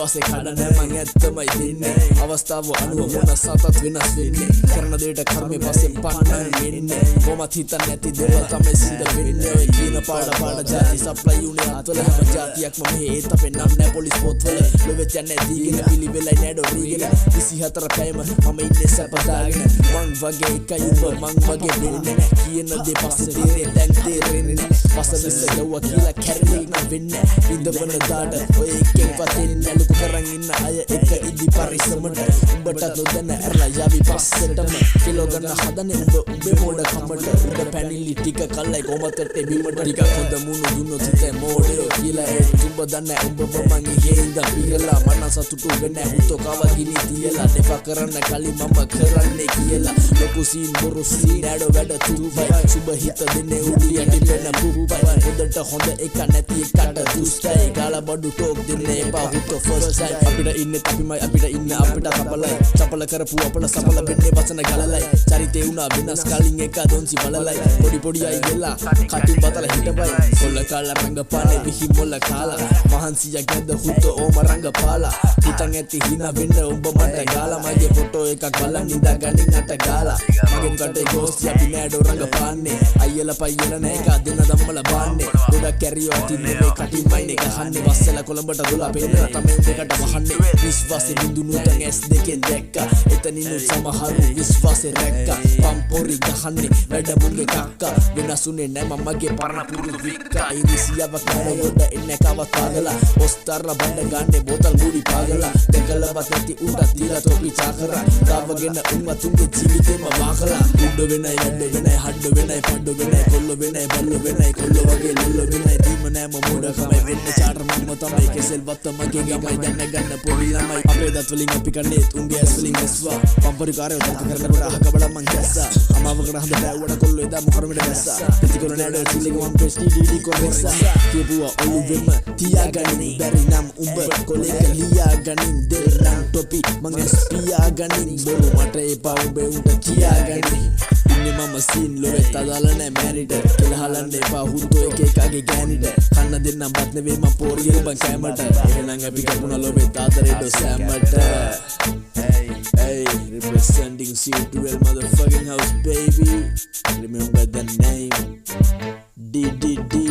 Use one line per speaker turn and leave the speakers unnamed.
විශ්වාසය කඩන මං ඇත්තමයි දෙන්නේ අවස්ථාව අනුව මොන සතත් වෙනස් වෙන්නේ කරන දෙයට කර්මේ පස්සෙන් පන්නන වෙන්නේ කොහොමත් හිතන්නේ නැති දේවල් තමයි සිද්ධ වෙන්නේ ඔය කියන පාඩ ජාති සප්ලයි උනේ අතල හැම ජාතියක්ම මෙහෙ ඒත් අපේ නම් නැහැ පොලිස් පොත්වල ලොවෙත් යන්නේ දීගෙන පිළිවෙලයි නෑඩෝ රීගෙන 24 පැයම මම ඉන්නේ සැපදාගෙන මං වගේ එකයි උඹ මං වගේ වෙන්නේ නැහැ කියන දේ පස්සේ තීරේ දැන් තේරෙන්නේ නැහැ පසලෙස යවුවා කියලා කැරලි වෙන්නේ ඉඳවන දාට ඔය එකෙන් වතෙන්නේ ලුකු කරන් ඉන්න අය එක ඉදි පරිස්සමට උඹට නොදැන ඇරලා යාවි පස්සෙටම කිලෝ ගන්න හදන්නේ උඹේ මොඩ කමට උඹ පැනිලි ටික කල්ලයි කොමතට බිමට ටික හොඳ මුණු දුන්නොත් හිතේ මොඩේ කියලා ඒ උඹ දන්නේ උඹ මං ඉහේ ඉඳ පිරලා මන සතුටු වෙන්නේ හුතෝ කව ගිනි තියලා දෙපා කරන්න කලින් මම කරන්නේ කියලා ලොකු සීන් බොරු සීන් නඩ වැඩ තුරුබයි සුබ හිත දෙන්නේ උඩියට දෙන්න පුපයි හොඳට හොඳ එක නැති එකට දුස්තයි ගාලා බඩු ටෝක් දෙන්නේ එපා හුතෝ ෆස්ට් ටයිම් අපිට ඉන්නේ අපිමයි අපිට ඉන්න අපිට සපලයි චපල කරපු අපල සපල වෙන්නේ වසන ගලලයි චරිතේ උනා වෙනස් කලින් එක දොන්සි බලලයි පොඩි අය ගෙලා කටින් බතල හිටපයි කොල්ල කාලා රංගපානේ විහි මොල්ල කාලා මහන්සිය ගැද්ද හුතෝ ඕම රංගපාලා හිතන් ඇති හිනා වෙන්න උඹ මට ගාලා මගේ ෆොටෝ එකක් බලන් ඉඳා ගනින් අට ගාලා මගෙන් කටේ ගෝස්ටි අපි නෑඩෝ රංගපාන්නේ අයියලා පයියලා නෑ එක දෙන්න දම්මල බාන්නේ ගොඩක් කැරියෝ තින්නේ මේ කටින් මයින් එක ගහන්නේ වස්සලා කොළඹට දුලා පෙන්නලා තමයි උඹකට වහන්නේ විශ්වාසෙ බින්දුනු තන් ඇස් දෙකෙන් දැක්කා එතනිනු සමහරු විශ්වාසෙ රැක්කා පම්පොරි ගහන්නේ වැඩ මුංගේ කක්කා වෙනසුනේ නෑ මමගේ පරණ පුරු වික්කා ඉරිසියාවක් නෑ ගොඩ එන්නේ කවත් පාගලා ඔස්තරලා බණ්ඩ ගන්නේ බෝතල් මුඩි පාගලා දෙකලවත් නැති උඩ දීලා තොපි චාකරා ගාවගෙන උන්වතුන්ගේ ජීවිතේම වාකලා උඩ වෙනයි වැඩ වෙනයි හඩ වෙනයි පඩ වෙනයි කොල්ල වෙනයි බල්ල වෙනයි කොල්ල වගේ ලොල්ල වෙනයි දීම නෑ මොඩ කමයි වෙන්නේ චාටර් මම තමයි කෙසෙල් වත්ත මගේ ගමයි දැන ගන්න පොඩි ළමයි අපේ දත් වලින් අපි කන්නේ උන්ගේ ඇස් වලින් ඇස්වා පම්පරි කාරයෝ තක කරනකොට අහක බල මං කැස්සා අමාවකට හඳ බෑවුවට කොල්ල එදා මොකරමෙට දැස්සා පිටිකොල නෑඩ සිල්ලෙක මං ප්‍රෙස්ටි ඩීඩී කොරෙස්සා කියපුවා ඔළුවෙම තියාගනින් බැරි නම් උඹ කොලේක ලියාගනින් දෙන්නම් ටොපි මං ඇස් පියාගනින් බොරු මට එපා උඹේ උන්ට කියාගනින් ඉන්නේ මම සීන් ලොවෙත් අදාළ නෑ මෑනිට කියලා හලන්න එපා හුත්තෝ එක එකගේ ගෑනිට කන්න දෙන්නම් බත් නෙවෙයි මං පෝරියල් බං කෑමට එහෙනම් අපි කපුණා ලොවෙත් ආදරේ ඩො සෑමට hey representing C12 motherfucking house baby remember the name DDD